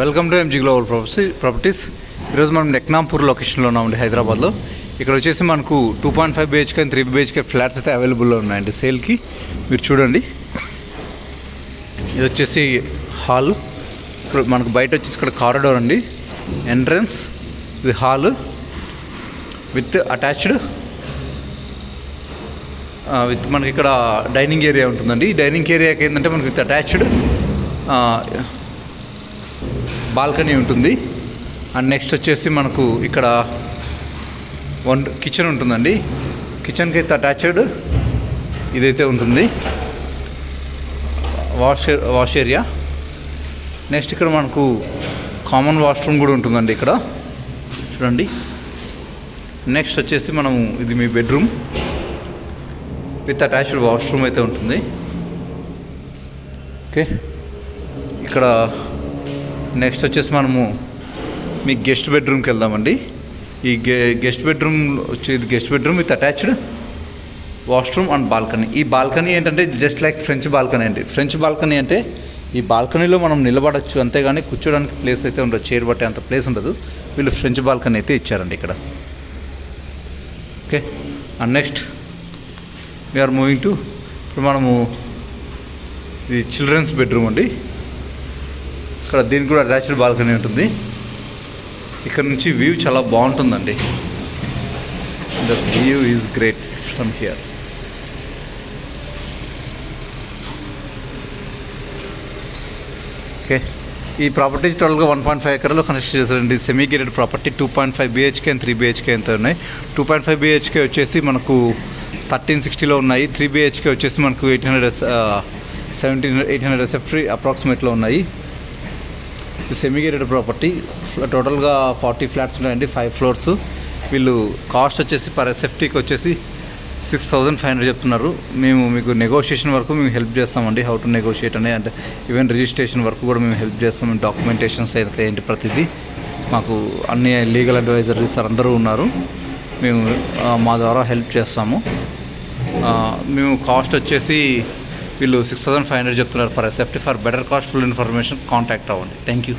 Welcome to MG global properties. ఈరోజు మనం నెక్నాంపూర్ లొకేషన్లో ఉన్నామండి, హైదరాబాద్లో. ఇక్కడ వచ్చేసి మనకు 2.5 BHK అండ్ 3 BHK ఫ్లాట్స్ అయితే అవైలబుల్లో ఉన్నాయండి సేల్కి. మీరు చూడండి, ఇది వచ్చేసి హాల్. ఇక్కడ మనకు బయట వచ్చేసి ఇక్కడ కారిడార్ అండి, ఎంట్రన్స్, ఇది హాల్ విత్ అటాచ్డ్ విత్ మనకి ఇక్కడ డైనింగ్ ఏరియా ఉంటుందండి. ఈ డైనింగ్ ఏరియాకి ఏంటంటే మనకి విత్ అటాచ్డ్ బాల్కనీ ఉంటుంది. అండ్ నెక్స్ట్ వచ్చేసి మనకు ఇక్కడ కిచెన్ ఉంటుందండి. కిచెన్కి అయితే అటాచ్డ్ ఇదైతే ఉంటుంది, వాష్ ఏరియా. నెక్స్ట్ ఇక్కడ మనకు కామన్ వాష్రూమ్ కూడా ఉంటుందండి ఇక్కడ, చూడండి. నెక్స్ట్ వచ్చేసి మనము ఇది మీ బెడ్రూమ్ విత్ అటాచ్డ్ వాష్రూమ్ అయితే ఉంటుంది. ఓకే, ఇక్కడ నెక్స్ట్ వచ్చేసి మనము మీ గెస్ట్ బెడ్రూమ్కి వెళ్దామండి. ఈ గెస్ట్ బెడ్రూమ్ వచ్చేది guest bedroom with attached washroom and balcony. ఈ బాల్కనీ ఏంటంటే జస్ట్ లైక్ ఫ్రెంచ్ బాల్కనీ అండి. ఫ్రెంచ్ బాల్కనీ అంటే ఈ బాల్కనీలో మనం నిలబడచ్చు, అంతేగాని కూర్చోడానికి ప్లేస్ అయితే ఉండదు, చైర్ బట్టే అంత ప్లేస్ ఉండదు. వీళ్ళు ఫ్రెంచ్ బాల్కనీ అయితే ఇచ్చారండి ఇక్కడ. Okay, and next we're moving to, ఇప్పుడు మనము ఇది చిల్డ్రన్స్ బెడ్రూమ్ అండి. ఇక్కడ దీనికి కూడా అటాచ్డ్ బాల్కనీ ఉంటుంది. ఇక్కడ నుంచి వ్యూ చాలా బాగుంటుందండి. The view is great from here. Okay, ఈ ప్రాపర్టీ టోటల్గా 1.5 ఎకర్లో కన్స్ట్రక్ట్ చేశారండి. Semi gated property. 2.5 BHK and 3 BHK ఎంత ఉన్నాయి. 2.5 BHK వచ్చేసి మనకు 1360లో ఉన్నాయి. 3 BHK వచ్చేసి మనకు 800 SFT అప్రాక్సిమేట్లో ఉన్నాయి. ఇది సెమీ గేటెడ్ ప్రాపర్టీ. టోటల్గా 40 ఫ్లాట్స్ ఉన్నాయండి, 5 ఫ్లోర్స్. వీళ్ళు కాస్ట్ వచ్చేసి పర్ SFTకి వచ్చేసి 6500 చెప్తున్నారు. మేము మీకు నెగోషియేషన్ వరకు మేము హెల్ప్ చేస్తామండి. హౌ టు నెగోషియేట్ అని, అంటే ఈవెన్ రిజిస్ట్రేషన్ వరకు కూడా మేము హెల్ప్ చేస్తాం. డాక్యుమెంటేషన్స్ అయితే ఏంటి ప్రతిదీ మాకు అన్ని లీగల్ అడ్వైజర్స్ అందరూ ఉన్నారు. మేము మా ద్వారా హెల్ప్ చేస్తాము. మేము కాస్ట్ వచ్చేసి వీళ్ళు 6500 చెప్తున్నారు per SFT. For better cost full information contact అవ్వండి. Thank you.